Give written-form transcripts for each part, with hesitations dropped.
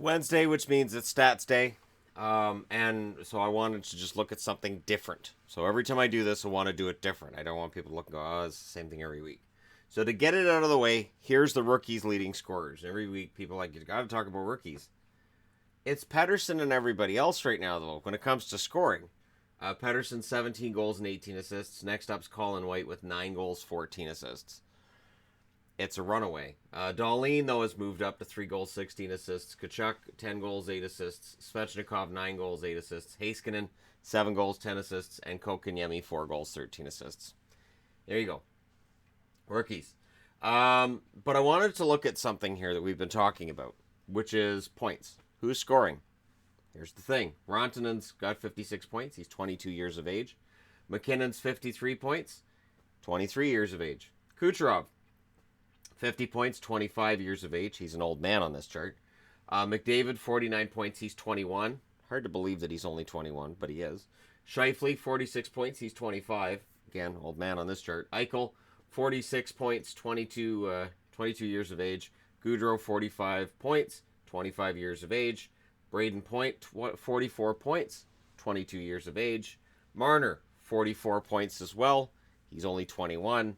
Wednesday, which means it's stats day. And so I wanted to just look at something different. So every time I do this, I want to do it different. I don't want people to look and go, oh, it's the same thing every week. So to get it out of the way, here's the rookies leading scorers. Every week, people are like, you got to talk about rookies. It's Pettersson and everybody else right now, though, when it comes to scoring. Pettersson, 17 goals and 18 assists. Next up's Colin White with 9 goals, 14 assists. It's a runaway. Dahlin, though, has moved up to 3 goals, 16 assists. Kachuk, 10 goals, 8 assists. Svechnikov, 9 goals, 8 assists. Heiskanen, 7 goals, 10 assists. And Kokaniemi, 4 goals, 13 assists. There you go. Rookies. But I wanted to look at something here that we've been talking about, which is points. Who's scoring? Here's the thing. Rantanen's got 56 points. He's 22 years of age. McKinnon's 53 points. 23 years of age. Kucherov, 50 points, 25 years of age. He's an old man on this chart. McDavid, 49 points. He's 21. Hard to believe that he's only 21, but he is. Scheifele, 46 points. He's 25. Again, old man on this chart. Eichel, 46 points, 22 years of age. Gaudreau, 45 points, 25 years of age. Braden Point, 44 points, 22 years of age. Marner, 44 points as well. He's only 21.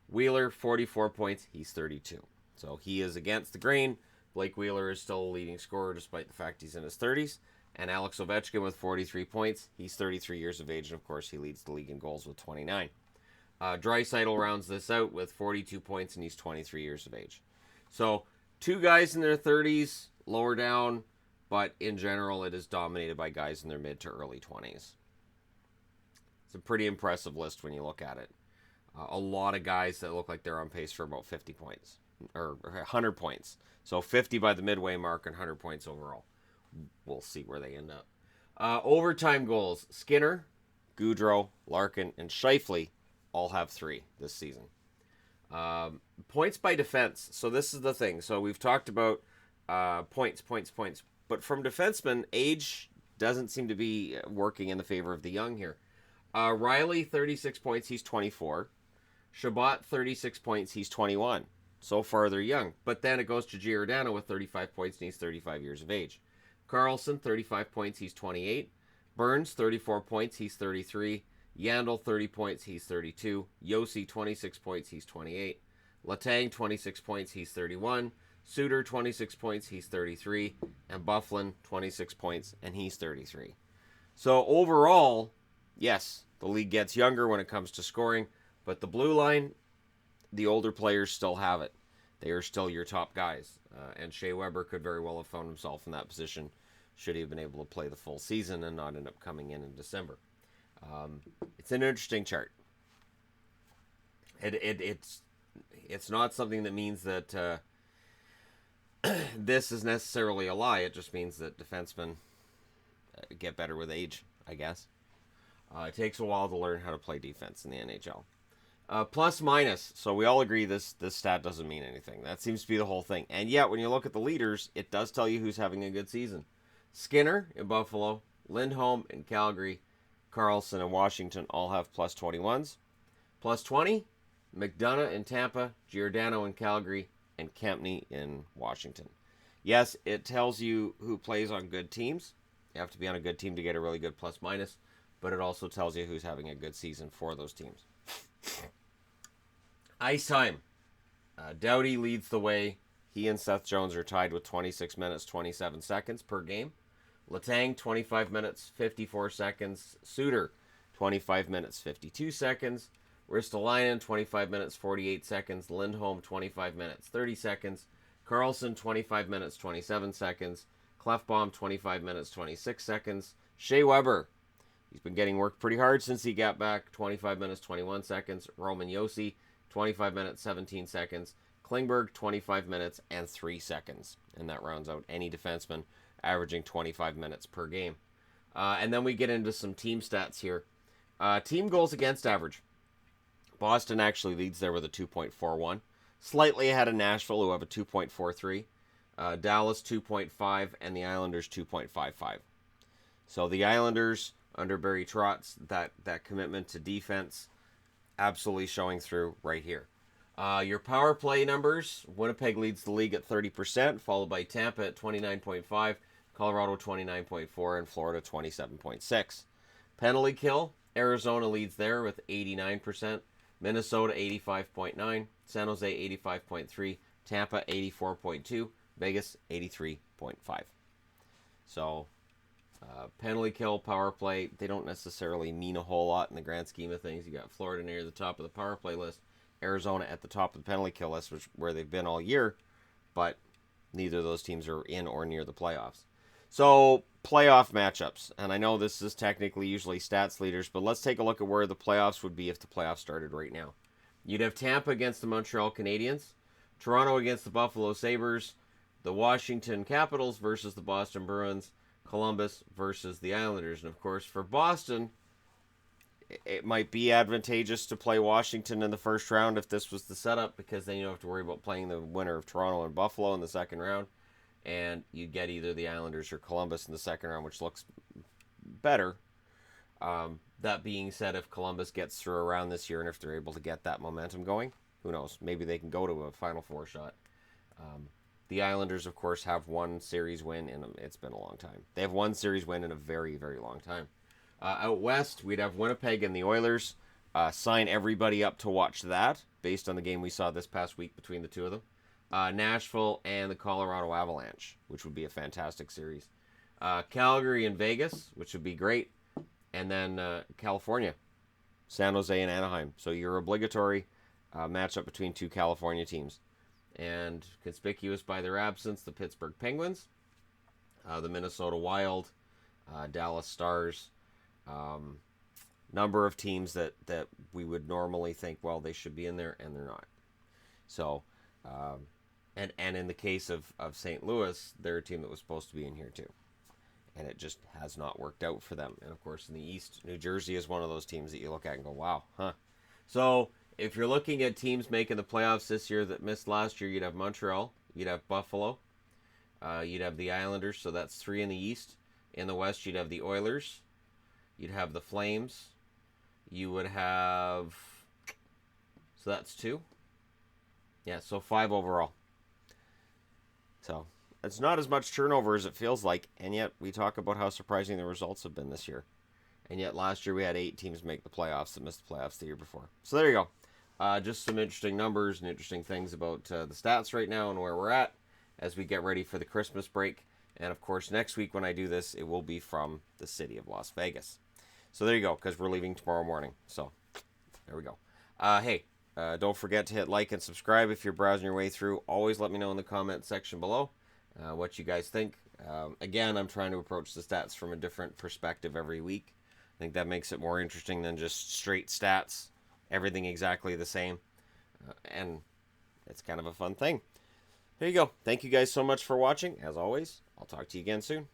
Wheeler, 44 points. He's 32. So he is against the grain. Blake Wheeler is still a leading scorer despite the fact he's in his 30s. And Alex Ovechkin with 43 points. He's 33 years of age, and of course he leads the league in goals with 29. Draisaitl rounds this out with 42 points, and he's 23 years of age. So 2 guys in their 30s, lower down, but in general it is dominated by guys in their mid to early 20s. It's a pretty impressive list when you look at it. A lot of guys that look like they're on pace for about 50 points, or 100 points. So 50 by the midway mark and 100 points overall. We'll see where they end up. Overtime goals. Skinner, Gaudreau, Larkin, and Scheifele all have 3 this season. Points by defense. So this is the thing. So we've talked about points. But from defensemen, age doesn't seem to be working in the favor of the young here. Riley, 36 points. He's 24. Shabbat, 36 points. He's 21. So far, they're young. But then it goes to Giordano with 35 points, and he's 35 years of age. Carlson, 35 points. He's 28. Burns, 34 points. He's 33. Yandel, 30 points. He's 32. Yossi, 26 points. He's 28. Letang, 26 points. He's 31. Suter, 26 points. He's 33. And Bufflin, 26 points, and he's 33. So overall, yes, the league gets younger when it comes to scoring, but the blue line, the older players still have it. They are still your top guys. And Shea Weber could very well have found himself in that position should he have been able to play the full season and not end up coming in December. It's an interesting chart. It's not something that means that this is necessarily a lie. It just means that defensemen get better with age, I guess. It takes a while to learn how to play defense in the NHL. Plus minus. So we all agree this stat doesn't mean anything. That seems to be the whole thing. And yet, when you look at the leaders, it does tell you who's having a good season. Skinner in Buffalo, Lindholm in Calgary, Carlson in Washington all have plus 21s. Plus 20, McDonough in Tampa, Giordano in Calgary, and Kempney in Washington. Yes, it tells you who plays on good teams. You have to be on a good team to get a really good plus minus, but it also tells you who's having a good season for those teams. Ice time. Doughty leads the way. He and Seth Jones are tied with 26 minutes, 27 seconds per game. Letang, 25 minutes, 54 seconds. Suter, 25 minutes, 52 seconds. Ristolainen, 25 minutes, 48 seconds. Lindholm, 25 minutes, 30 seconds. Carlson, 25 minutes, 27 seconds. Clefbaum, 25 minutes, 26 seconds. Shea Weber, he's been getting worked pretty hard since he got back. 25 minutes, 21 seconds. Roman Josi, 25 minutes, 17 seconds. Klingberg, 25 minutes and 3 seconds. And that rounds out any defenseman averaging 25 minutes per game. And then we get into some team stats here. Team goals against average. Boston actually leads there with a 2.41. Slightly ahead of Nashville, who have a 2.43. Dallas 2.5, and the Islanders 2.55. So the Islanders, under Barry Trotz, that commitment to defense, absolutely showing through right here. Your power play numbers, Winnipeg leads the league at 30%, followed by Tampa at 29.5, Colorado 29.4, and Florida 27.6. Penalty kill, Arizona leads there with 89%, Minnesota 85.9, San Jose 85.3, Tampa 84.2, Vegas 83.5. So, penalty kill, power play, they don't necessarily mean a whole lot in the grand scheme of things. You got Florida near the top of the power play list, Arizona at the top of the penalty kill list, where they've been all year, but neither of those teams are in or near the playoffs. So, playoff matchups, and I know this is technically usually stats leaders, but let's take a look at where the playoffs would be if the playoffs started right now. You'd have Tampa against the Montreal Canadiens, Toronto against the Buffalo Sabres, the Washington Capitals versus the Boston Bruins, Columbus versus the Islanders. And of course, for Boston, it might be advantageous to play Washington in the first round if this was the setup, because then you don't have to worry about playing the winner of Toronto and Buffalo in the second round. And you get either the Islanders or Columbus in the second round, which looks better. That being said, if Columbus gets through a round this year and if they're able to get that momentum going, who knows? Maybe they can go to a Final Four shot. The Islanders, of course, have one series win, and it's been a long time. They have one series win in a very, very long time. Out west, we'd have Winnipeg and the Oilers. Sign everybody up to watch that, based on the game we saw this past week between the two of them. Nashville and the Colorado Avalanche, which would be a fantastic series. Calgary and Vegas, which would be great. And then California, San Jose and Anaheim. So your obligatory matchup between two California teams. And conspicuous by their absence, the Pittsburgh Penguins, the Minnesota Wild, Dallas Stars. Number of teams that we would normally think, well, they should be in there, and they're not. So, and in the case of St. Louis, they're a team that was supposed to be in here too. And it just has not worked out for them. And of course, in the East, New Jersey is one of those teams that you look at and go, wow, huh? So, if you're looking at teams making the playoffs this year that missed last year, you'd have Montreal, you'd have Buffalo, you'd have the Islanders, so that's 3 in the East. In the West, you'd have the Oilers, you'd have the Flames, you would have, so that's 2. Yeah, so 5 overall. So, it's not as much turnover as it feels like, and yet we talk about how surprising the results have been this year. And yet last year we had 8 teams make the playoffs that missed the playoffs the year before. So there you go. Just some interesting numbers and interesting things about the stats right now and where we're at as we get ready for the Christmas break. And of course, next week when I do this, it will be from the city of Las Vegas. So there you go, because we're leaving tomorrow morning. So there we go. Hey, don't forget to hit like and subscribe if you're browsing your way through. Always let me know in the comment section below what you guys think. Again, I'm trying to approach the stats from a different perspective every week. I think that makes it more interesting than just straight stats, everything exactly the same, and it's kind of a fun thing. There you go. Thank you guys so much for watching. As always, I'll talk to you again soon.